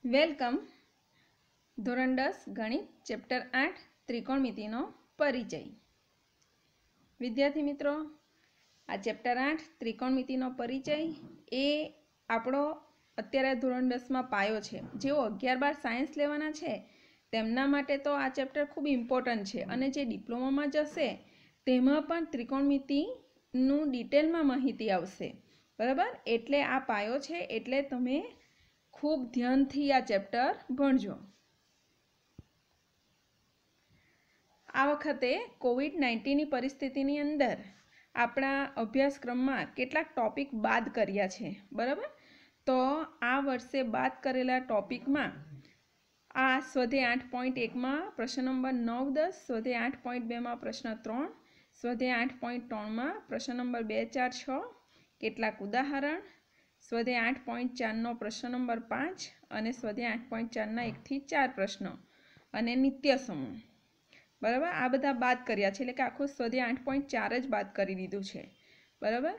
Welcome. ધોરણ 10 ગણિત chapter 8 ત્રિકોણમિતિનો પરિચય. વિદ્યાર્થી મિત્રો, આ ચેપ્ટર 8 ત્રિકોણમિતિનો પરિચય એ આપણો અત્યારે ધોરણ 10માં પાયો છે. જેઓ 11-12 સાયન્સ લેવાના છે તેમના માટે તો આ ચેપ્ટર ખૂબ ઇમ્પોર્ટન્ટ છે, અને જે ડિપ્લોમામાં જશે તેમાં પણ ત્રિકોણમિતિનું ડિટેલમાં માહિતી આવશે. બરાબર, એટલે આ પાયો છે, એટલે તમે ખૂબ ધ્યાનથી આ ચેપ્ટર ભણજો. આ વખતે કોવિડ-19ની પરિસ્થિતિની અંદર આપણા અભ્યાસક્રમમાં કેટલાક ટોપિક બાદ કર્યા છે. બરાબર, તો આ વર્ષે બાદ કરેલા ટોપિકમાં આ સ્વાધ્યાય 8.1માં પ્રશ્ન નંબર 9, 10, સ્વાધ્યાય 8.2માં પ્રશ્ન 3, સ્વાધ્યાય 8.3માં પ્રશ્ન નંબર 2, 4, 6, કેટલાક ઉદાહરણ, સ્વાધ્યાય 8.4નો પ્રશ્ન નંબર 5 અને સ્વાધ્યાય 8.4ના 1 થી 4 પ્રશ્નો અને નિત્ય સમૂહ. બરાબર, આ બધા બાદ કર્યા છે, એટલે કે આખું સ્વાધ્યાય 8.4 જ બાદ કરી દીધું છે. બરાબર,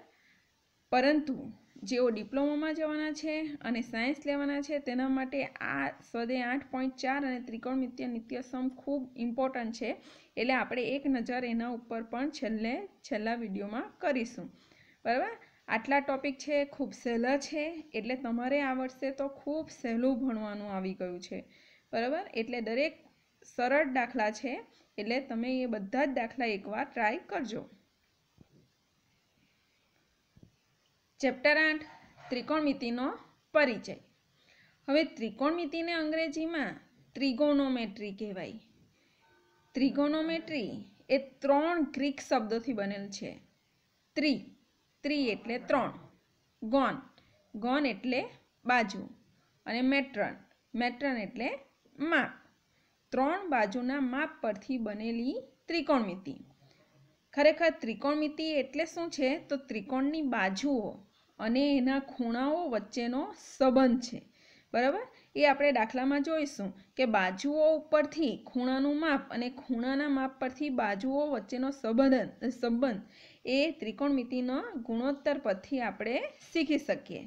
પરંતુ જેઓ ડિપ્લોમામાં જવાના છે અને સાયન્સ લેવાના છે તેના માટે આ સ્વાધ્યાય 8.4 અને ત્રિકોણમિતિ નિત્ય સમ ખૂબ ઇમ્પોર્ટન્ટ છે. એટલે આપણે એક નજર એના ઉપર પણ છેલ્લા વિડીયોમાં કરીશું. બરાબર, આટલા ટોપિક છે, ખૂબ સહેલા છે, એટલે તમારે આ વર્ષે તો ખૂબ સહેલું ભણવાનું આવી ગયું છે. બરાબર, એટલે દરેક સરળ દાખલા છે, એટલે તમે એ બધા જ દાખલા એકવાર ટ્રાય કરજો. ચેપ્ટર 8 ત્રિકોણમિતિનો પરિચય. હવે ત્રિકોણમિતિને અંગ્રેજીમાં ત્રિગોનોમેટ્રી કહેવાય. ત્રિગોનોમેટ્રી એ 3 ગ્રીક શબ્દોથી બનેલ છે. ત્રી એટલે 3, ગોન એટલે બાજુ, અને મેટ્રન એટલે માપ. 3 બાજુના માપ પરથી બનેલી ત્રિકોણમિતિ. ખરેખર ત્રિકોણમિતિ એટલે શું છે? તો ત્રિકોણની બાજુઓ અને એના ખૂણાઓ વચ્ચેનો સંબંધ છે. બરાબર, એ આપણે દાખલામાં જોઈશું કે બાજુઓ ઉપરથી ખૂણાનું માપ અને ખૂણાના માપ પરથી બાજુઓ વચ્ચેનો સંબંધ એ ત્રિકોણમિતિના ગુણોત્તર પરથી આપણે શીખી શકીએ.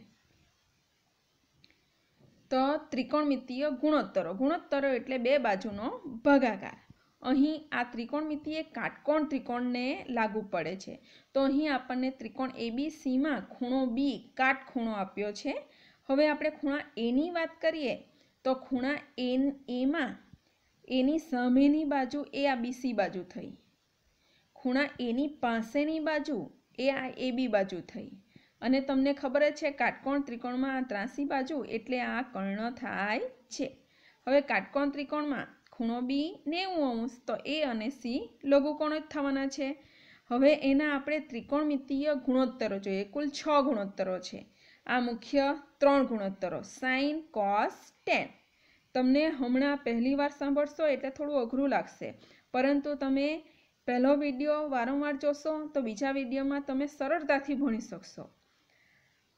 તો ત્રિકોણમિતિય ગુણોત્તરો એટલે બે બાજુનો ભાગાકાર. અહીં આ ત્રિકોણમિતિ એ કાટકોણ ત્રિકોણને લાગુ પડે છે. તો અહીં આપણને ત્રિકોણ ABCમાં ખૂણો B કાટખૂણો આપ્યો છે. હવે આપણે ખૂણા એની વાત કરીએ તો ખૂણા એમાં એની સામેની બાજુ એ આ BC બાજુ થઈ, ખૂણા એની પાસેની બાજુ એ આ AB બાજુ થઈ, અને તમને ખબર જ છે કાટકોણ ત્રિકોણમાં આ ત્રાસી બાજુ એટલે આ કર્ણ થાય છે. હવે કાટકોણ ત્રિકોણમાં ખૂણો B 90°, તો A અને C લઘુકોણ જ થવાના છે. હવે એના આપણે ત્રિકોણમિતિય ગુણોત્તરો જોઈએ. કુલ 6 ગુણોત્તરો છે. આ મુખ્ય 3 ગુણોત્તરો સાઇન, કોસ, ટેન. તમને હમણાં પહેલી વાર સાંભળશો એટલે થોડું અઘરું લાગશે, પરંતુ તમે પહેલો વિડીયો વારંવાર જોશો તો બીજા વિડીયોમાં તમે સરળતાથી ભણી શકશો.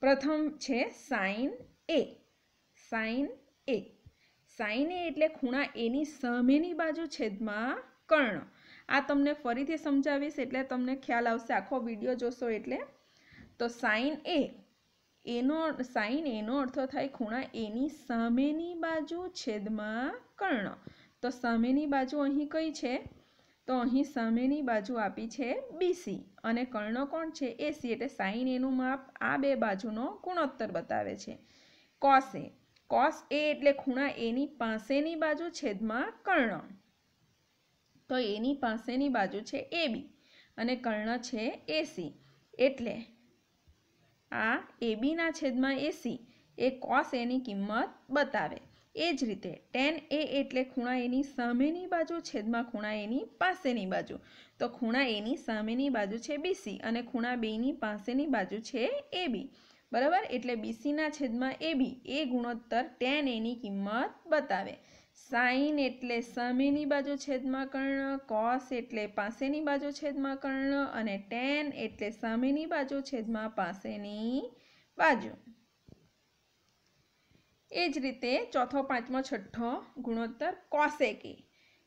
પ્રથમ છે સાઇન એ. સાઇન એ એટલે ખૂણા એની સામેની બાજુ છેદમાં કર્ણ. આ તમને ફરીથી સમજાવીશ એટલે તમને ખ્યાલ આવશે, આખો વિડીયો જોશો એટલે. તો સાઇન એનો અર્થ થાય ખૂણા એની સામેની બાજુ છેદમાં કર્ણ. તો સામેની બાજુ અહીં કઈ છે? તો અહીં સામેની બાજુ આપી છે BC અને કર્ણ કોણ છે? AC. એટલે સાઇન એનું માપ આ બે બાજુનો ગુણોત્તર બતાવે છે. કોસ એ એટલે ખૂણા એની પાસેની બાજુ છેદમાં કર્ણ. તો એની પાસેની બાજુ છે AB અને કર્ણ છે AC, એટલે આ AB ના છેદમાં AC એ કોસ એની કિંમત બતાવે. એ જ રીતે ટેન એ એટલે ખૂણા એની સામેની બાજુ છેદમાં ખૂણા એની પાસેની બાજુ. તો ખૂણા એની સામેની બાજુ છે BC અને ખૂણા બેની પાસેની બાજુ છે AB. બરાબર, એટલે BC ના છેદમાં AB એ ગુણોત્તર ટેન એની કિંમત બતાવે. સાઇન એટલે સામેની બાજુ છેદમાં કર્ણ, કોસ એટલે પાસેની બાજુ છેદમાં કર્ણ, અને ટેન એટલે સામેની બાજુ છેદમાં પાસેની બાજુ. એ જ રીતે ચોથો, પાંચમો, છઠ્ઠો ગુણોત્તર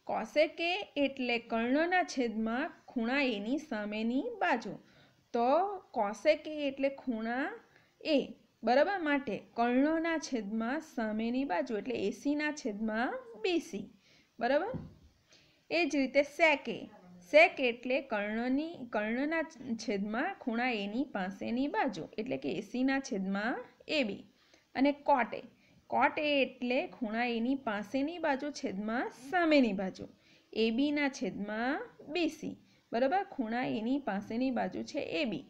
કોસેક એ એટલે કર્ણના છેદમાં ખૂણા એની સામેની બાજુ. તો કોસેક એ એટલે ખૂણા એ બરાબર, માટે કર્ણના છેદમાં સામેની બાજુ એટલે એસીના છેદમાં બીસી, બરાબર. એ જ રીતે સેક એ, સેક એટલે કર્ણના છેદમાં ખૂણા એની પાસેની બાજુ એટલે કે એસીના છેદમાં એબી. અને કોટ એ એટલે ખૂણા એની પાસેની બાજુ છેદમાં સામેની બાજુ એબીના છેદમાં બીસી, બરાબર. ખૂણા એની પાસેની બાજુ છે એબી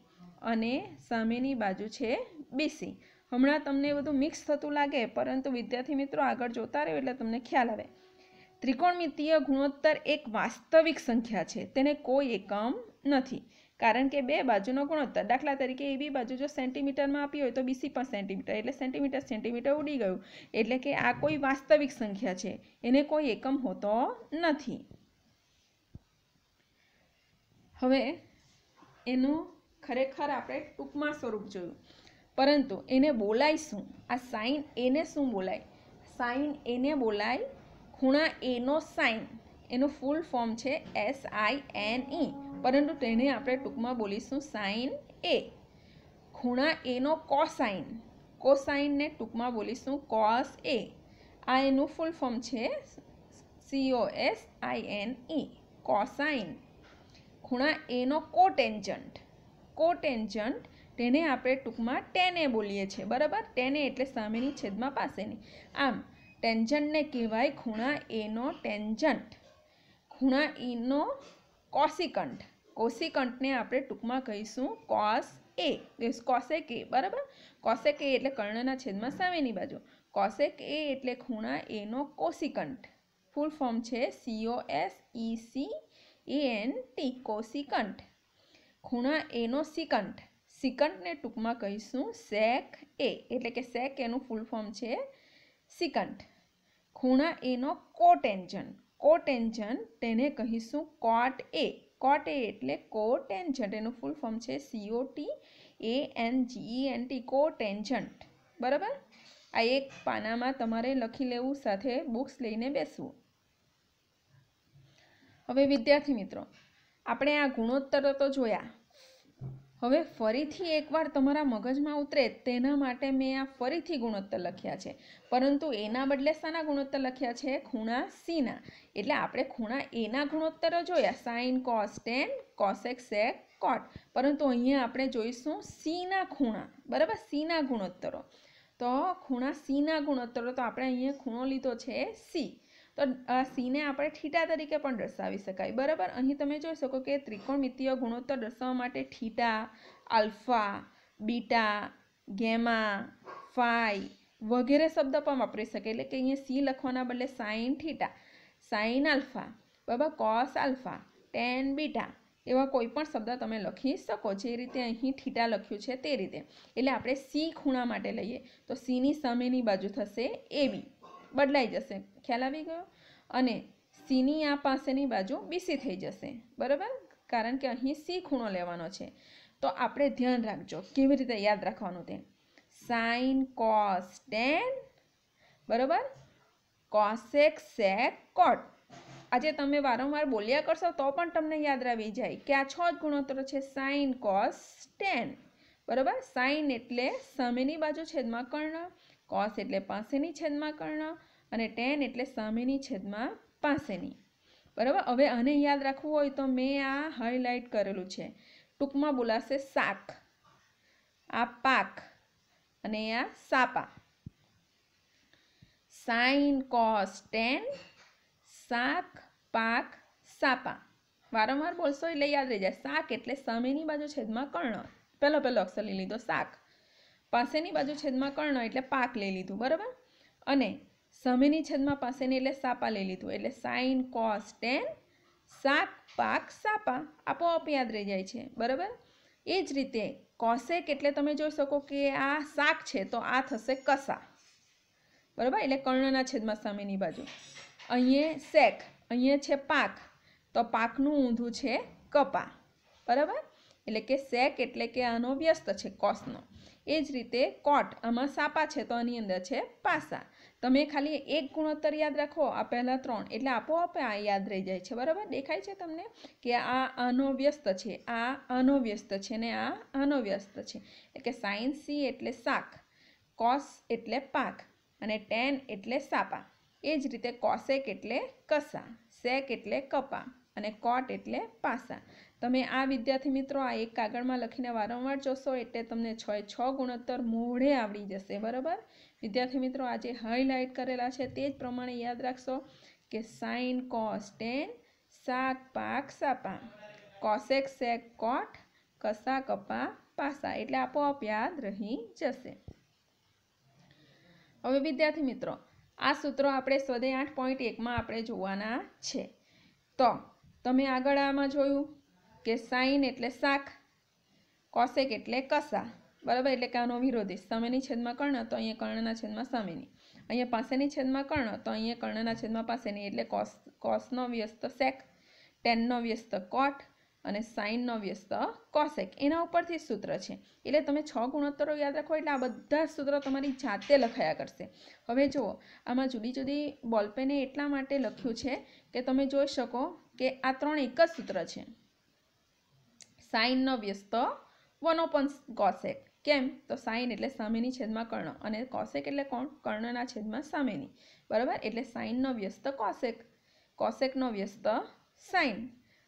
અને સામેની બાજુ છે બીસી. હમણાં તમને બધું મિક્સ થતું લાગે, પરંતુ વિદ્યાર્થી મિત્રો આગળ જોતા રહ્યો એટલે તમને ખ્યાલ આવે. ત્રિકોણમિતીય ગુણોત્તર એક વાસ્તવિક સંખ્યા છે, તેને કોઈ એકમ નથી, કારણ કે બે બાજુનો ગુણોત્તર. દાખલા તરીકે એબી બાજુ જો સેન્ટીમીટરમાં આપી હોય તો બીસી પણ સેન્ટીમીટર, એટલે સેન્ટીમીટર ઉડી ગયું. એટલે કે આ કોઈ વાસ્તવિક સંખ્યા છે, એને કોઈ એકમ હોતો નથી. હવે એનું ખરેખર આપણે ટૂંકમાં સ્વરૂપ જોયું, પરંતુ એને બોલાય શું? આ સાઇન એને શું બોલાય? સાઇન એને બોલાય ખૂણા એનો સાઇન. એનું ફૂલ ફોર્મ છે SINE, પરંતુ તેને આપણે ટૂંકમાં બોલીશું સાઇન એ. ખૂણા એનો કોસાઇન, કોસાઇનને ટૂંકમાં બોલીશું કોસ એ. આ એનું ફૂલ ફોર્મ છે COSINE, કોસાઇન. ખૂણા એનો કોટેન્જન્ટ, કોટેન્જન્ટ તેને આપણે ટૂંકમાં ટેને બોલીએ છીએ, બરાબર. ટેને એટલે સામેની છેદમાં પાસેની. આમ ટેન્જન્ટને કહેવાય ખૂણા એનો ટેન્જન્ટ. ખૂણા એનો કોસિકન્ટ, કોસિકન્ટને આપણે ટૂંકમાં કહીશું કોસ એ, કોસેક એ, બરાબર. કોસેક એ એટલે કર્ણના છેદમાં સામેની બાજુ. કોસેક એ એટલે ખૂણા એનો કોસિકન્ટ. ફૂલ ફોર્મ છે COSECANT, કોસિકન્ટ. ખૂણા એનો સિકન્ટ, સિકન્ટને ટૂંકમાં કહીશું સેક એ, એટલે કે સેક એનું ફૂલ ફોર્મ છે સિકન્ટ. ખૂણા એનો કોટેન્જન્ટ, કોટેન્જન્ટ તેને કહીશું કોટ એ. કોટ એ એટલે કોટેન્જન્ટ, એનું ફૂલ ફોર્મ છે COTANGENT, કોટેન્જન્ટ, બરાબર. આ એક પાનામાં તમારે લખી લેવું, સાથે બુક્સ લઈને બેસવું. હવે વિદ્યાર્થી મિત્રો, આપણે આ ગુણોત્તરો તો જોયા. હવે ફરીથી એકવાર તમારા મગજમાં ઉતરે તેના માટે મેં આ ફરીથી ગુણોત્તર લખ્યા છે, પરંતુ એના બદલે શાના ગુણોત્તર લખ્યા છે? ખૂણા સીના. એટલે આપણે ખૂણા એના ગુણોત્તરો જોયા, સાઇન, કોસ, ટેન, કોસેક, સેક, કોટ, પરંતુ અહીંયા આપણે જોઈશું સીના ખૂણા, બરાબર. સીના ગુણોત્તરો. તો ખૂણા સીના ગુણોત્તરો, તો આપણે અહીંયા ખૂણો લીધો છે સી, તો આ સીને આપણે થીટા તરીકે પણ દર્શાવી શકાય, બરાબર. અહીં તમે જોઈ શકો કે ત્રિકોણમિતીય ગુણોત્તર દર્શાવવા માટે theta, alpha, beta, gamma, phi વગેરે શબ્દ પણ વાપરી શકે. એટલે કે અહીંયા સી લખવાના બદલે સાઇન થીટા, સાઇન આલ્ફા, બરાબર, કોસ આલ્ફા, ટેન બીટા એવા કોઈ પણ શબ્દ તમે લખી શકો, જે રીતે અહીં થીટા લખ્યું છે તે રીતે. એટલે આપણે સી ખૂણા માટે લઈએ તો સીની સામેની બાજુ થશે એબી, બદલાઈ જશે, ખ્યાલ આવી ગયો. અને સીની આ પાસેની બાજુ બીસી થઈ જશે, બરાબર, કારણ કે અહીં સી ખૂણો લેવાનો છે. તો આપણે ધ્યાન રાખજો કેવી રીતે યાદ રાખવાનું તે. સાઇન કોસ ટેન, બરાબર, કોસેક સેક કોટ. આજે તમે વારંવાર બોલ્યા કરશો તો પણ તમને યાદ આવી જાય કે આ 6 જ ગુણોત્તરો છે, સાઇન કોસ ટેન, બરાબર. સાઇન એટલે સામેની બાજુ છેદમાં કર્ણ, કોસ એટલે પાસેની છેદમાં કર્ણ, અને ટેન એટલે સામેની છેદમાં પાસેની, બરાબર. હવે આને યાદ રાખવું હોય તો મેં આ હાઇલાઇટ કરેલું છે, ટૂંકમાં બોલાશે શાક, આ પાક અને આ સાપા. સાઇન કોસ ટેન, શાક, પાક, સાપા. વારંવાર બોલશો એટલે યાદ રહી જાય. શાક એટલે સામેની બાજુ છેદમાં કર્ણ, પહેલો અક્ષર લઈ લીધો શાક, પાસેની બાજુ છેદમાં કર્ણ એટલે પાક લઈ લીધું, બરાબર. અને સામેની છેદમાં પાસેની એટલે સાપા લઈ લીધું, એટલે સાઇન કોસ ટેન, શાક, પાક, સાપા આપોઆપ યાદ રહી જાય છે, બરાબર. એ જ રીતે કોસેક એટલે તમે જોઈ શકો કે આ શાક છે તો આ થશે કસા, બરાબર, એટલે કર્ણના છેદમાં સામેની બાજુ. અહીંયા સેક, અહીંયા છે પાક, તો પાકનું ઊંધું છે કપા, બરાબર. એટલે કે સેક એટલે કે આનો વ્યસ્ત છે કોસનો. એ જ રીતે કોટ, આમાં સાપા છે તો આની અંદર છે પાસા. તમે ખાલી એક ગુણોત્તર યાદ રાખો, આ પહેલા 3, એટલે આપોઆપ આ યાદ રહી જાય છે, બરાબર. દેખાય છે તમને કે આ આનો વ્યસ્ત છે, આ આનો વ્યસ્ત છે, ને આ આનો વ્યસ્ત છે. એટલે કે સાઇન સી એટલે શાક, કોસ એટલે પાંખ અને ટેન એટલે સાપા. એ જ રીતે કોસેક એટલે કસા, સેક એટલે કપા અને કોટ એટલે પાસા. તમે આ વિદ્યાર્થી મિત્રો આ એક કાગળમાં લખીને વારંવાર જોશો એટલે તમને 6 ગુણોત્તર મોઢે આવડી જશે. બરાબર વિદ્યાર્થી મિત્રો, આ જે હાઇલાઇટ કરેલા છે તે જ પ્રમાણે યાદ રાખશો કે સાઇન કોસ ટેન સાક પાક સાપા, કોસેક સેક કોટ, કસા કપા પાસા, એટલે આપોઆપ યાદ રહી જશે. હવે વિદ્યાર્થી મિત્રો, આ સૂત્રો આપણે સ્વાધ્યાય 8.1માં આપણે જોવાના છે. તો તમે આગળ આમાં જોયું કે સાઇન એટલે શાક, કોસેક એટલે કસા. બરાબર, એટલે કે આનો વિરોધી સામેની છેદમાં કર્ણ તો અહીંયા કર્ણના છેદમાં સામેની, અહીંયા પાસેની છેદમાં કર્ણ તો અહીંયા કર્ણના છેદમાં પાસેની, એટલે કોસનો વ્યસ્ત સેક, ટેનનો વ્યસ્ત કોટ અને સાઇનનો વ્યસ્ત કોસેક. એના ઉપરથી સૂત્ર છે. એટલે તમે 6 ગુણોત્તરો યાદ રાખો એટલે આ બધા સૂત્રો તમારી જાતે લખાયા કરશે. હવે જુઓ, આમાં જુદી જુદી બોલપેને એટલા માટે લખ્યું છે કે તમે જોઈ શકો કે આ ત્રણ એક જ સૂત્ર છે. સાઇનનો વ્યસ્ત 1 કોસેક. કેમ? તો સાઇન એટલે સામેની છેદમાં કર્ણ અને કોસેક એટલે કોણ? કર્ણના છેદમાં સામેની. બરાબર, એટલે સાઇનનો વ્યસ્ત કોસેક, કોસેકનો વ્યસ્ત સાઇન.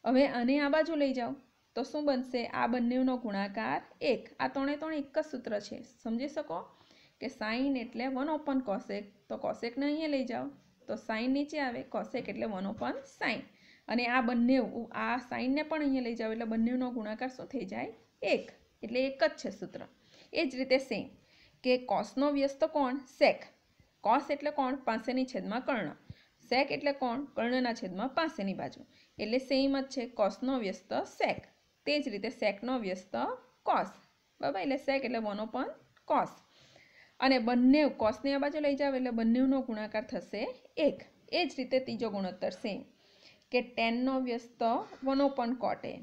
હવે આને આ બાજુ લઈ જાઓ તો શું બનશે? આ બંનેનો ગુણાકાર 1. આ ત્રણે ત્રણ એક જ સૂત્ર છે. સમજી શકો કે સાઇન એટલે 1 કોસેક, તો કોસેકને અહીંયા લઈ જાઓ તો સાઇન નીચે આવે, કોસેક એટલે 1 સાઇન. અને આ બંને આ સાઇનને પણ અહીંયા લઈ જાઓ એટલે બંનેનો ગુણાકાર શું થઈ જાય? 1. એટલે એક જ છે સૂત્ર. એ જ રીતે સેમ કે કોસનો વ્યસ્ત કોણ? સેક. કોસ એટલે કોણ? પાસેની છેદમાં કર્ણ. સેક એટલે કોણ? કર્ણના છેદમાં પાસેની બાજુ. એટલે સેમ જ છે, કોસનો વ્યસ્ત સેક. તે જ રીતે સેકનો વ્યસ્ત કોસ. બરાબર, એટલે સેક એટલે 1 કોસ. અને બંને કોસની આ બાજુ લઈ જાવ એટલે બંનેનો ગુણાકાર થશે 1. એ જ રીતે ત્રીજો ગુણોત્તર સેમ કે ટેનનો વ્યસ્ત 1 કોટે,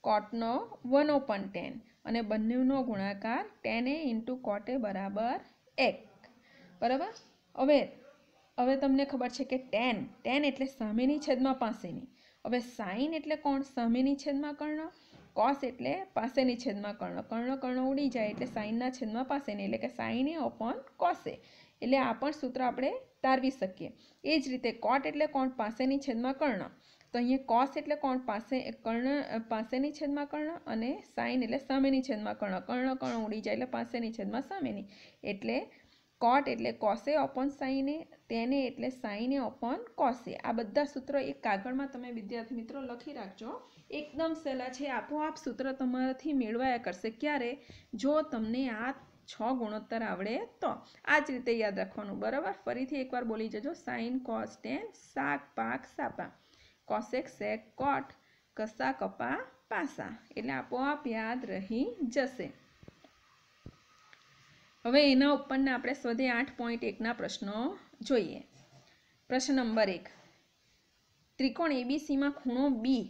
કોટનો 1 ટેન અને બંનેનો ગુણાકાર ટેન એ ઇન્ટુ કોટે બરાબર 1. બરાબર, હવે તમને ખબર છે કે ટેન એટલે સામેની છેદમાં પાસેની. હવે સાઇન એટલે કોણ? સામેની છેદમાં કર્ણ. કોસ એટલે પાસેની છેદમાં કર્ણ. કર્ણ ઉડી જાય એટલે સાઇનના છેદમાં પાસેની, એટલે કે સાઇન એ અપોન કોસે. એટલે આ પણ સૂત્ર આપણે તારવી શકીએ. એ જ રીતે કોટ એટલે કોણ? પાસેની છેદમાં કર્ણ. તો અહીંયા કોસ એટલે કોણ? પાસેની છેદમાં કર્ણ અને સાઇન એટલે સામેની છેદમાં કર્ણ. કર્ણ ઉડી જાય એટલે પાસેની છેદમાં સામેની. એટલે કોટ એટલે કોસે અપોન સાઇને, તેને એટલે સાઇને અપોન કોસે. આ બધા સૂત્રો એક કાગળમાં તમે વિદ્યાર્થી મિત્રો લખી રાખજો. એકદમ સહેલા છે, આપોઆપ સૂત્ર તમારાથી મેળવાયા કરશે. ક્યારે? જો તમને આ 6 ગુણોત્તર આવડે તો. આ જ રીતે યાદ રાખવાનું. બરાબર, ફરીથી એકવાર બોલી જજો. સાઇન કોસ ટેન સાક પાક સાપા, કોસેક સેક કોટ, કસા કપા પાસા. એટલે આપોઆપ યાદ રહી જશે. હવે એના ઉપરના આપણે સ્વાધ્યાય 8.1ના પ્રશ્નો જોઈએ. પ્રશ્ન નંબર 1. ત્રિકોણ એબીસીમાં ખૂણો બી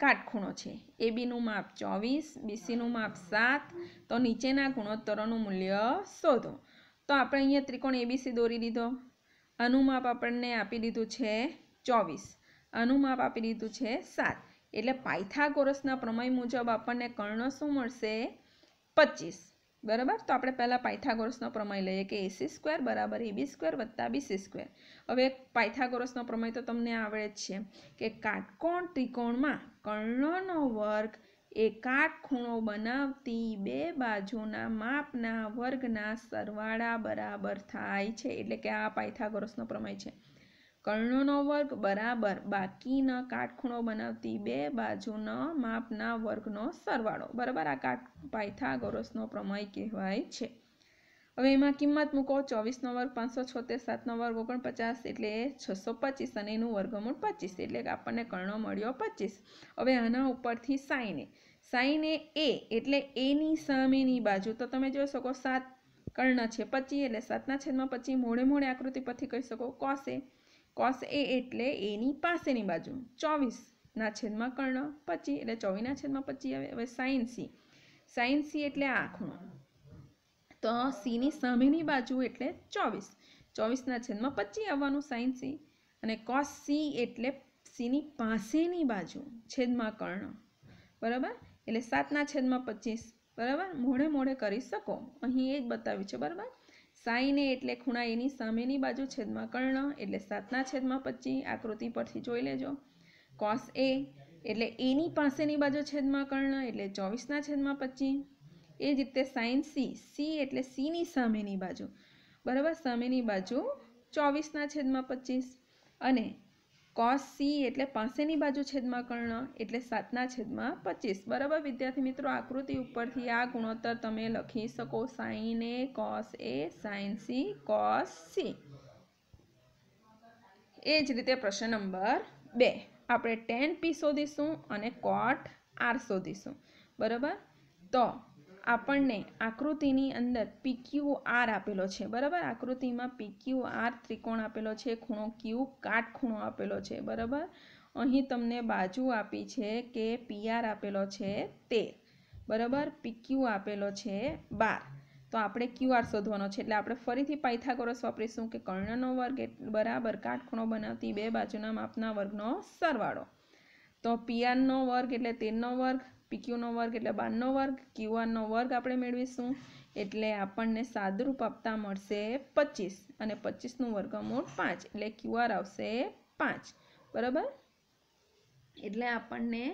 કાટખૂણો છે. એબીનું માપ 24, બીસીનું માપ 7. તો નીચેના ગુણોત્તરોનું મૂલ્ય શોધો. તો આપણે અહીંયા ત્રિકોણ એબીસી દોરી દીધો. આનું માપ આપણને આપી દીધું છે 24, આનું માપ આપી દીધું છે 7. એટલે પાયથાગોરસના પ્રમેય મુજબ આપણને કર્ણ શું મળશે? 25. બરાબર, તો આપણે પહેલાં પાયથાગોરસનો પ્રમેય લઈએ કે AC² બરાબર AB² વત્તા BC². હવે પાયથાગોરસનો પ્રમેય તો તમને આવડે જ છે કે કાટકોણ ત્રિકોણમાં કર્ણનો વર્ગ એ કાટખૂણો બનાવતી બે બાજુના માપના વર્ગના સરવાળા બરાબર થાય છે. એટલે કે આ પાયથાગોરસનો પ્રમેય છે. કર્ણનો વર્ગ બરાબર બાકીના કાટખૂણો બનાવતી બે બાજુના માપના વર્ગનો સરવાળો. બરાબર, આ પાયથાગોરસનો પ્રમેય કહેવાય છે. હવે એમાં કિંમત મૂકો. 24નો વર્ગ 576, 7નો વર્ગ 49 એટલે 625 અને એનું વર્ગમૂળ 25 એટલે કે આપણને કર્ણ મળ્યો 25. હવે આના ઉપરથી સાઇને એ એટલે એની સામેની બાજુ. તો તમે જોઈ શકો 7 કર્ણ છે, 25 એટલે 7ના છેદમાં 25. મોડે આકૃતિ પરથી કહી શકો કોસે. કોસ એ એટલે એની પાસેની બાજુ. 24ના છેદમાં કર્ણ 25 એટલે 24ના છેદમાં 25 આવે. હવે સાઇન સી એટલે આ ખૂણો. તો સીની સામેની બાજુ એટલે 24, 24ના છેદમાં 25 આવવાનું સાઇન સી. અને કોસ સી એટલે સીની પાસેની બાજુ છેદમાં કર્ણ. બરાબર, એટલે 7ના છેદમાં 25. બરાબર, મોડે કરી શકો. અહીં એ જ બતાવ્યું છે. બરાબર, સાઈન એ એટલે ખૂણા એની સામેની બાજુ છેદમાં કર્ણ એટલે 7/25 આકૃતિ પરથી જોઈ લેજો. કોસ એ એટલે એની પાસેની બાજુ છેદમાં કર્ણ એટલે 24/25. એ જ રીતે સાઈન સી, સી એટલે સીની સામેની બાજુ, બરાબર, સામેની બાજુ 24/25. અને કોસ સી એટલે પાસેની બાજુ છેદમાં કર્ણ એટલે 7/25. બરાબર વિદ્યાર્થી મિત્રો, આકૃતિ ઉપરથી આ ગુણોત્તર તમે લખી શકો. Sine A cos A sine C cos C. એ જ રીતે પ્રશ્ન નંબર 2 આપણે tan P શોધીશું અને cot R શોધીશું. બરાબર, તો આપણને આકૃતિની અંદર PQR આપેલો છે. બરાબર, આકૃતિમાં PQR ત્રિકોણ આપેલો છે, ખૂણો Q કાટખૂણો આપેલો છે. બરાબર, અહીં તમને બાજુ આપી છે કે PR આપેલો છે 13, બરાબર, PQ આપેલો છે 12. તો આપણે QR શોધવાનો છે એટલે આપણે ફરીથી પાયથાગોરસ વાપરીશું કે કર્ણનો વર્ગ બરાબર કાટખૂણો બનાવતી બે બાજુના માપના વર્ગનો સરવાળો. તો PR નો વર્ગ એટલે 13 નો વર્ગ, PQ નો વર્ગ એટલે 12 નો વર્ગ, QR નો વર્ગ આપણે મેળવીશું એટલે આપણને સાદુરૂપ આપતા મળશે 25 અને 25 નું વર્ગમૂળ 5 એટલે QR આવશે 5. બરાબર, એટલે આપણને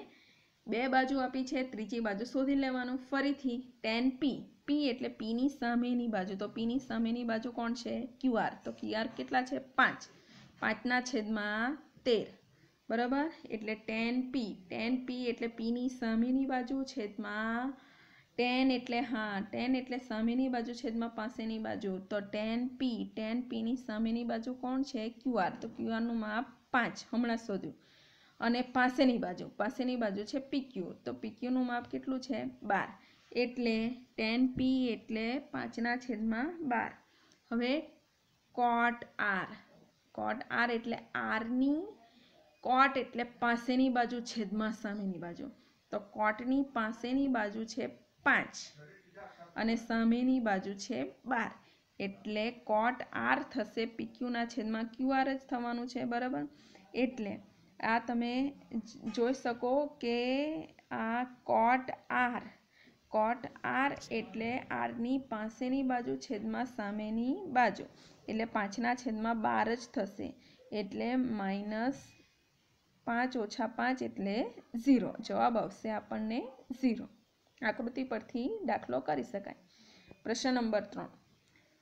બે બાજુ આપી છે, ત્રીજી બાજુ શોધી લેવાનું. ફરીથી tan P, P એટલે P ની સામેની બાજુ, તો P ની સામેની બાજુ કોણ છે? QR. તો QR કેટલા છે? 5. 5/13. બરાબર, એટલે tan P એટલે P ની સામેની બાજુ છેદમાં tan એટલે tan એટલે સામેની બાજુ છેદમાં પાસેની બાજુ. તો tan P ની સામેની બાજુ કોણ છે? QR. તો QR નું માપ 5 હમણાં શોધ્યું. અને પાસેની બાજુ છે PQ. તો PQ નું માપ કેટલું છે? 12. એટલે tan P એટલે 5/12. હવે cot R એટલે R ની cot એટલે પાસેની બાજુ છેદમાં સામેની બાજુ. તો cot ની પાસેની બાજુ છે 5 અને સામેની બાજુ છે 12. એટલે cot R થશે PQ ના છેદમાં QR જ થવાનું છે. બરાબર, એટલે આ તમે જોઈ શકો કે આ cot R એટલે R ની પાસેની બાજુ છેદમાં સામેની બાજુ એટલે 5/12 જ થશે. એટલે -5 - 5 એટલે 0. જવાબ આવશે આપણને 0. આકૃતિ પરથી દાખલો કરી શકાય. પ્રશ્ન નંબર 3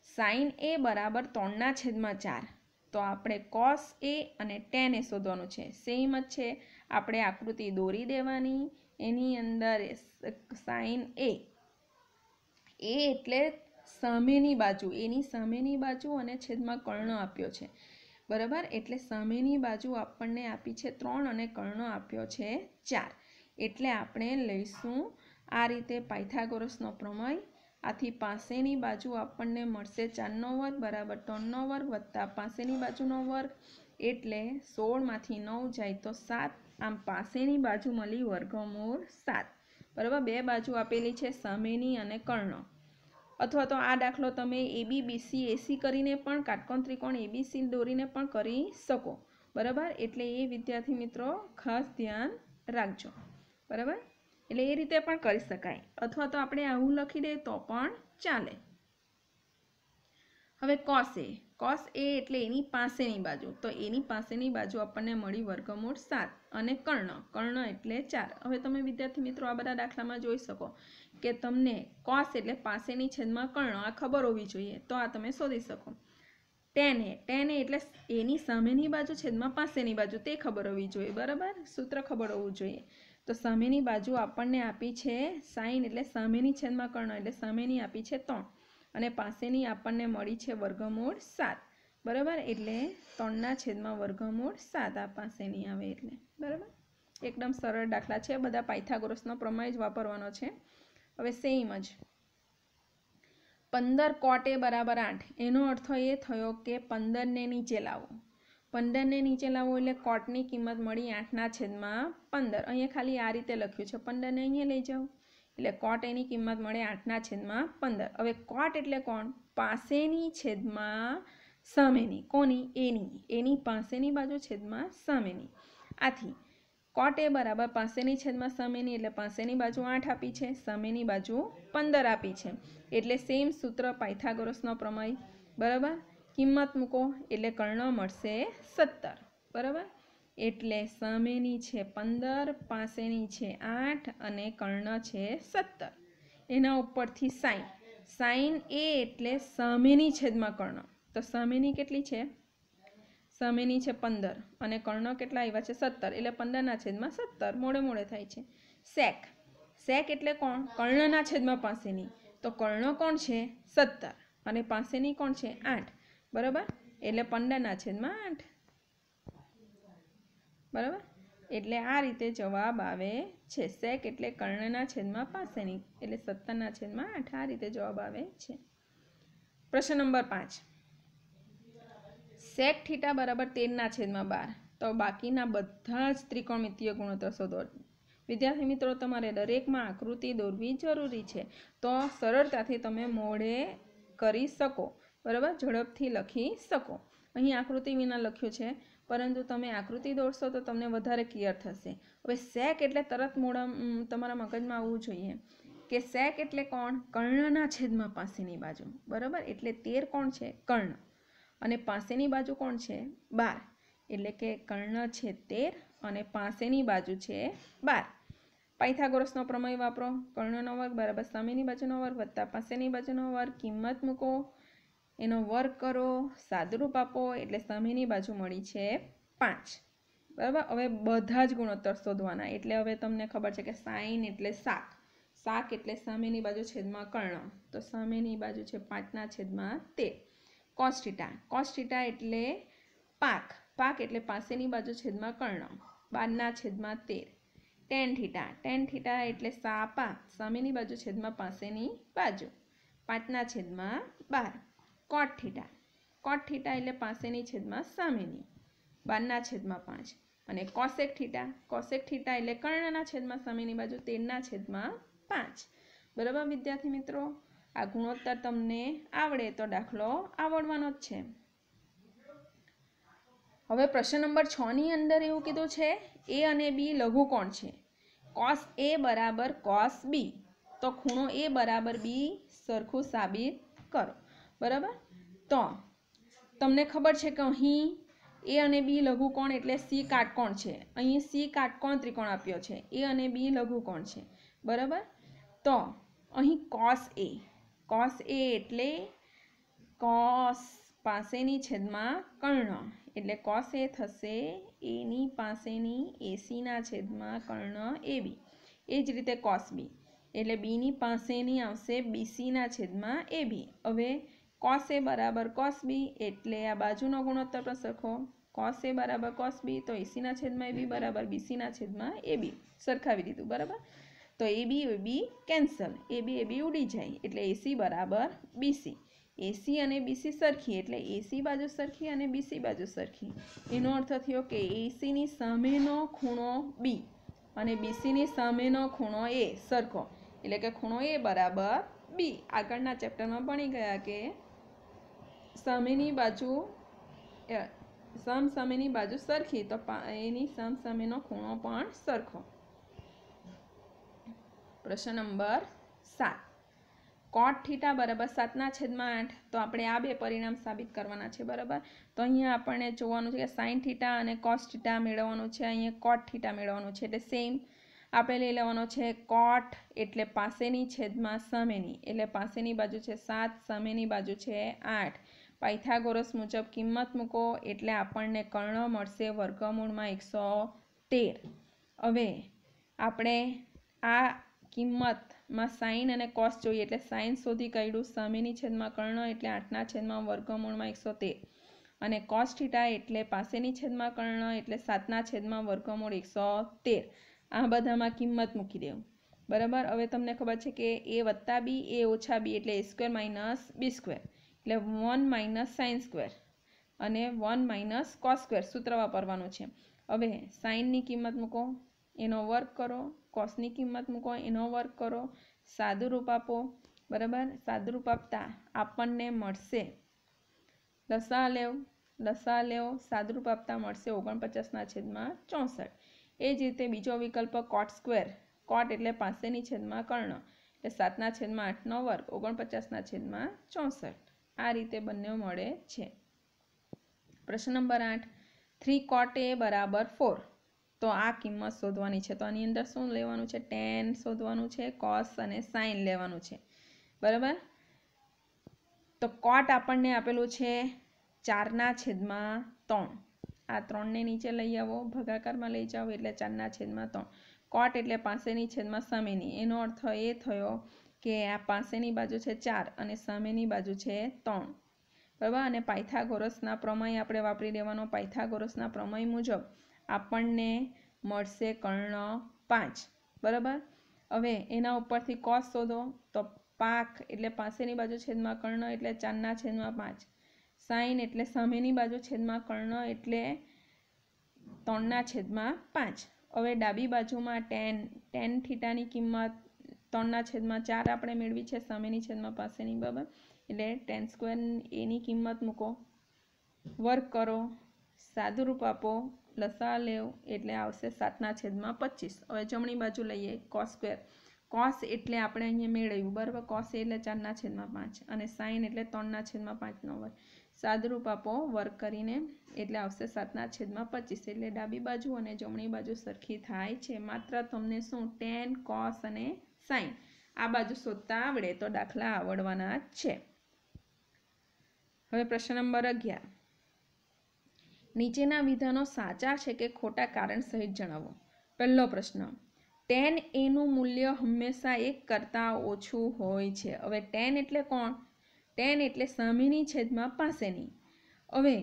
સાઈન એ બરાબર 3/4. તો આપણે cos A અને tan A શોધવાનું છે. સેમ જ છે, આપણે આકૃતિ દોરી દેવાની. એની અંદર સાઈન એ એટલે સામેની બાજુ, એની સામેની બાજુ અને છેદમાં કર્ણ આપ્યો છે. બરાબર, એટલે સામેની બાજુ આપણને આપી છે 3 અને કર્ણ આપ્યો છે 4. એટલે આપણે લઈશું આ રીતે પાયથાગોરસનો પ્રમેય. આથી પાસેની બાજુ આપણને મળશે 4 નો વર્ગ બરાબર 3 નો વર્ગ વત્તા પાસેની બાજુનો વર્ગ એટલે 16 માંથી 9 જાય તો 7. આમ પાસેની બાજુ મળી વર્ગમૂળ 7. બરાબર, બે બાજુ આપેલી છે સામેની અને કર્ણ. અથવા તો આ દાખલો તમે AB BC AC કરીને પણ કાટકોણ ત્રિકોણ ABC દોરીને પણ કરી શકો. બરાબર, એટલે એ વિદ્યાર્થી મિત્રો ખાસ ધ્યાન રાખજો. બરાબર, એટલે એ રીતે પણ કરી શકાય અથવા તો આપણે આવું લખી દઈએ તો પણ ચાલે. હવે cos A એટલે એની પાસેની બાજુ. તો એની પાસેની બાજુ આપણને મળી વર્ગમૂળ 7 અને કર્ણ એટલે 4. હવે તમે વિદ્યાર્થી મિત્રો આ બધા દાખલામાં જોઈ શકો કે તમને cos એટલે પાસેની છેદમાં કર્ણ આ ખબર હોવી જોઈએ, તો આ તમે શોધી શકો. tan A એટલે એની સામેની બાજુ છેદમાં પાસેની બાજુ તે ખબર હોવી જોઈએ. બરાબર, સૂત્ર ખબર હોવું જોઈએ. તો સામેની બાજુ આપણને આપી છે સાઈન એટલે સામેની છેદમાં કર્ણ એટલે સામેની આપી છે 3 અને પાસેની આપણને મળી છે વર્ગમૂળ 7. બરાબર, એટલે 3/વર્ગમૂળ 7 આ પાસેની આવે એટલે. બરાબર, એકદમ સરળ દાખલા છે. બધા પાયથાગોરસનો પ્રમેય જ વાપરવાનો છે. હવે સેમ જ 15 cot A બરાબર 8. એનો અર્થ એ થયો કે 15 ને નીચે લાવો. 15 ને નીચે લાવો એટલે કોટની કિંમત મળી 8/15. અહીંયા ખાલી આ રીતે લખ્યું છે, 15 ને અહીંયા લઈ જાઓ એટલે cot એની કિંમત મળે 8/15. હવે cot એટલે કોણ? પાસેની છેદમાં સામેની. કોની? એની પાસેની બાજુ છેદમાં સામેની. આથી cot A બરાબર પાસેની છેદમાં સામેની એટલે પાસેની બાજુ 8 આપી છે, સામેની બાજુ 15 આપી છે. એટલે સેમ સૂત્ર પાયથાગોરસનો પ્રમેય बराबर। किंमत मूको एटले कर्ण मळशे 17 बराबर। एटले सामेनी छे 15 पासेनी छे 8 अने कर्ण छे 17। एना उपरथी साइन साइन ए एटले सामेनी छेदमां कर्ण तो सामेनी केटली छे सामेनी छे 15 अने कर्ण केटला आव्या छे 17 एटले 15 ना छेदमां 17 मोड़े मोड़े थाय छे। सेक सेक एटले कोण कर्णना छेदमां पासेनी तो कर्ण कोण छे 17 अने पासेनी कोण छे 8 बराबर एटले 15 ना छेदमां 8 बराबर। एटले आ रीते जवाब आवे छे। सेक एटले कर्णना छेदमां पासेनी एटले 17 ना छेदमां 8 आ रीते जवाब आवे छे। प्रश्न नंबर 5 सेक थीटा बराबर 13 ना छेदमां 12 तो बाकीना बधा ज त्रिकोणमितीय गुणोत्तर शोधो। विद्यार्थी मित्रों तमारे दरेकमां आकृति दौरवी जरूरी है तो सरळताथी तमे मोढे करी सको बराबर झड़पथी लखी सको। अहीं आकृति विना लख्युं छे परंतु तमे आकृति दौरशो तो तमने वधारे क्लियर थशे। हवे सेक एटले तरत मोढा तमारा मगजमां आववुं जोईए के सेक एटले कोण कर्णना छेदमां पासेनी बाजू बराबर। एटले 13 कोण छे कर्ण अने पासेनी बाजू कोण छे 12 एटले के कर्ण छे 13 अने पासेनी बाजू छे 12। पायथागोरसनो प्रमेय वापरो कर्णनो वर्ग बराबर सामेनी बाजूनो वर्ग वत्ता पासेनी बाजूनो वर्ग किंमत मूको एनो वर्ग करो सादुरूप आपो एटले सामेनी बाजू मळी छे 5 बराबर। हवे बधा ज गुणोत्तर शोधवाना एटले हवे तमने खबर छे के साइन एटले साक साक एटले सामेनी बाजू छेदमां कर्ण तो सामेनी बाजू छे 5 ना छेदमां 13। कॉस थीटा एटले पाक पाक एटले पासेनी बाजू छेदमां कर्ण 12 ना छेदमां 13। टेन थीटा एटले सापा सामेनी बाजू छेदमां पासेनी बाजू 5 ना छेदमां 12। कॉट थीटा एटले पासेनी छेदमां सामेनी 12 ना छेदमां 5 अने कोसेक थीटा एटले कर्णना छेदमां सामेनी बाजू 13 ना छेदमां 5 बराबर। विद्यार्थी मित्रों आ गुणोत्तर तमने आवडे तो दाखलो आवडवानो ज छे। हवे प्रश्न नंबर 6 नी अंदर एवुं कीधुं छे ए अने बी लघुकोण छे कॉस ए बराबर कॉस बी तो खूणो ए बराबर बी सरखुं साबित करो बराबर। तो तमने खबर छे के अहीं ए अने बी लघुकोण एटले सी काटकोण छे। अहीं सी काटकोण त्रिकोण आप्यो छे ए अने बी लघुकोण छे बराबर। तो अहीं कॉस ए एटले कॉस पासेनी छेदमां कर्ण एटले कॉस ए थशे ए नी पासेनी एसी ना छेदमां कर्ण ए बी। ए ज रीते कॉस बी एटले बी नी पासेनी आवशे बीसी ना छेदमां ए बी। हवे कॉस ए बराबर कॉस बी एटले आ बाजूनो गुणोत्तर पण सरखो कॉस ए बराबर कॉस बी तो एसी ना छेदमां ए बी बराबर बीसी ना छेदमां ए बी सरखावी दीधुं बराबर। तो A B cancel A B उड़ी जाए एटले एसी बराबर बीसी एसी अने बीसी सरखी एटले एसी बाजू सरखी अने बीसी बाजू सरखी एनो अर्थ थयो के एसी नी सामेनो खूणो बी अने बीसी नी सामेनो खूणो ए सरखो एटले के खूणो ए बराबर बी। आगळना चेप्टरमां भणी गया के सामेनी बाजू सामेनी बाजू सरखी तो एनी सामेनो खूणो पण सरखो। प्रश्न नंबर 7 कॉट थीटा बराबर 7 ना छेदमां 8 तो आपणे आ बे परिणाम साबित करवाना छे बराबर। तो अहींया आपणे जोवानुं छे के साइन थीटा अने कॉस थीटा मेळववानुं छे अहींया कॉट थीटा मेळववानुं छे एटले सेम आपणे लई लेवानो छे कॉट एटले पासेनी छेदमां सामेनी एटले पासेनी बाजू छे 7 सामेनी बाजू छे 8। पायथागोरस मुजब किंमत मूको एटले आपणने कर्ण मळशे वर्गमूळमां 113। हवे आपणे आ किंमत में साइन अने कॉस जोईए एटले साइन शोधी काढ्युं सामेनी छेदमां कर्ण एटले 8 ना छेदमां वर्गमूळमां 113 अने कॉस थीटा एटले पासेनी छेदमां कर्ण एटले 7 ना छेदमां वर्गमूळ 113 आ बधामां किंमत मूकी देवुं बराबर। हवे तमने खबर छे के ए वत्ता बी ए ओछा बी एटले A square minus B square एटले 1 माइनस साइन स्क्वेर अने 1 माइनस कॉस स्क्वेर सूत्र वापरवानुं छे। हवे साइन नी किंमत मूको एनो वर्ग करो कॉस नी किंमत मूको एनो वर्ग करो सादुरूप आपो बराबर। सादुरूप आपता आपणने मळशे लसा लेव सादुरूप आपता मळशे 49 ना छेदमां 64। ए ज रीते बीजो विकल्प कॉट स्क्वेर कॉट एटले पासेनी छेदमां कर्ण एटले 7 ना छेदमां 8 नो वर्ग 49 ना छेदमां 64 આ રીતે બંને મળે છે। પ્રશ્ન નંબર 8 3 cot a બરાબર 4 તો આ કિંમત શોધવાની છે। તો આની અંદર શું લેવાનું છે? tan શોધવાનું છે, cos અને sin લેવાનું છે બરાબર। તો cot આપણને આપેલું છે 4/3 આ 3 ને નીચે લઈ આવો, ભાગાકારમાં લઈ જાઓ એટલે 4/3 cot એટલે પાસેની છેદમાં સામેની, એનો અર્થ એ થયો કે આ પાસેની બાજુ છે 4 અને સામેની બાજુ છે 3 બરાબર। અને પાયથાગોરસના પ્રમેય આપણે વાપરી દેવાનો। પાયથાગોરસના પ્રમેય મુજબ આપણને મળશે કર્ણ 5 બરાબર। હવે એના ઉપરથી cos શોધો તો પાક એટલે પાસેની બાજુ છેદમાં કર્ણ એટલે 4/5, sin એટલે સામેની બાજુ છેદમાં કર્ણ એટલે 3/5। હવે ડાબી બાજુમાં tan થીટાની કિંમત 3/4 આપણે મેળવી છે, સામેની છેદમાં પાસેની બરાબર। એટલે tan સ્ક્વેર એની કિંમત મૂકો, વર્ગ કરો, સાદુરૂપ આપો, લસા લેવ એટલે આવશે 7/25। હવે જમણી બાજુ લઈએ cos સ્ક્વેર, cos એટલે આપણે અહીંયા મેળવ્યું બરાબર, cos એટલે 4/5 અને sin એટલે 3/5 નો વર્ગ, સાદુરૂપ આપો વર્ગ કરીને એટલે આવશે 7/25। એટલે ડાબી બાજુ અને જમણી બાજુ સરખી થાય છે, માત્ર તમને શું tan cos અને sin આ બાજુ શોધતા આવડે તો દાખલા આવડવાના જ છે। હવે પ્રશ્ન નંબર 11 નીચેના વિધાનો સાચા છે કે ખોટા કારણ સહિત જણાવો। પહેલો પ્રશ્ન tan a નું મૂલ્ય હંમેશા 1 કરતાં ઓછું હોય છે। હવે tan એટલે કોણ? tan એટલે સામેની છેદમાં પાસેની। હવે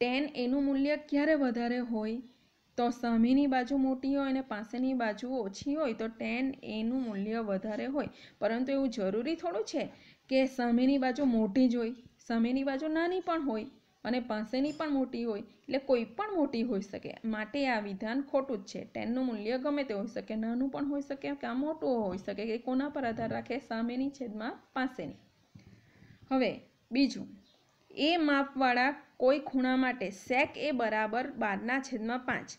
tan a નું મૂલ્ય ક્યારે વધારે હોય? તો સામેની બાજુ મોટી હોય અને પાસેની બાજુ ઓછી હોય તો tan a નું મૂલ્ય વધારે હોય। પરંતુ એવું જરૂરી થોડું છે કે સામેની બાજુ મોટી જ હોય, સામેની બાજુ નાની પણ હોય અને પાસેની પણ મોટી હોય, એટલે કોઈ પણ મોટી હોઈ શકે, માટે આ વિધાન ખોટું જ છે। tan નું મૂલ્ય ગમે તે હોઈ શકે, નાનું પણ હોઈ શકે કે મોટું હોઈ શકે, કે કોના પર આધાર રાખે? સામેની છેદમાં પાસેની। હવે બીજું, એ માપવાળા કોઈ ખૂણા માટે sec a બરાબર 12/5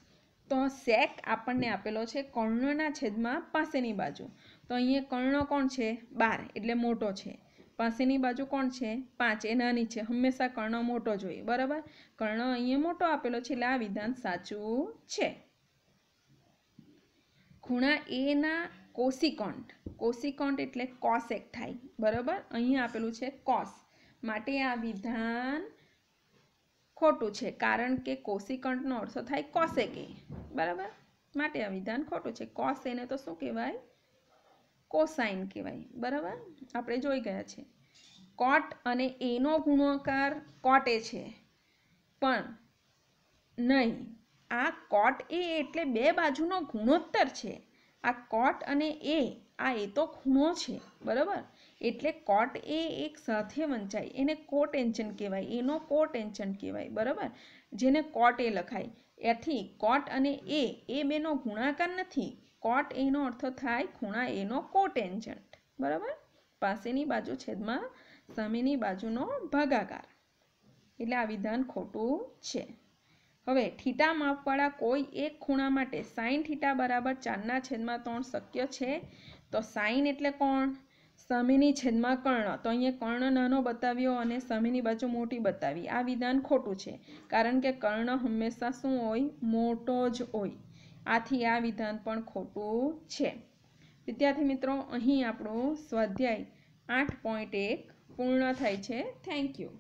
તો sec આપણને આપેલો છે કર્ણના છેદમાં પાસેની બાજુ। તો અહીંયા કર્ણ કોણ છે? 12 એટલે મોટો છે, પાસેની બાજુ કોણ છે? 5 એ નાની છે, હંમેશા કર્ણ મોટો જોઈએ બરાબર। કર્ણ અહીંયા મોટો આપેલો છે એટલે આ વિધાન સાચું છે। ખૂણા a ના કોસિકોન્ટ એટલે cosec થાય બરાબર, અહીંયા આપેલું છે cos, માટે આ વિધાન ખોટું છે, કારણ કે કોસિકોન્ટનો અર્થ થાય cosec a બરાબર, માટે આ વિધાન ખોટું છે। cos એને તો શું કહેવાય? કોસાઇન કહેવાય બરાબર, આપણે જોઈ ગયા છે। cot અને a નો ગુણાકાર cot a છે, પણ નહીં, આ cot a એટલે બે બાજુનો ગુણોત્તર છે। આ cot અને a તો ખૂણો છે બરાબર, એટલે cot a એક સાથે વંચાય એને કોટેન્જન્ટ કહેવાય, એનો કોટેન્જન્ટ કહેવાય બરાબર, જેને cot a લખાય। એથી cot અને એ બેનો ગુણાકાર નથી, cot a નો અર્થ થાય ખૂણા a નો કોટેન્જન્ટ બરાબર, પાસેની બાજુ છેદમાં સામેની બાજુનો ભાગાકાર, એટલે આ વિધાન ખોટું છે। હવે થીટા માપવાળા કોઈ એક ખૂણા માટે sin થીટા બરાબર 4/3 શક્ય છે? તો sin એટલે કોણ? સામેની છેદમાં કર્ણ, તો અહીંયા કર્ણ નાનો બતાવ્યો અને સામેની બાજુ મોટી બતાવી, આ વિધાન ખોટું છે, કારણ કે કર્ણ હંમેશા શું હોય? મોટો જ હોય, આથી આ વિધાન પણ ખોટું છે। વિદ્યાર્થી મિત્રો, અહીં આપણું સ્વાધ્યાય 8.1 પૂર્ણ થાય છે। Thank you.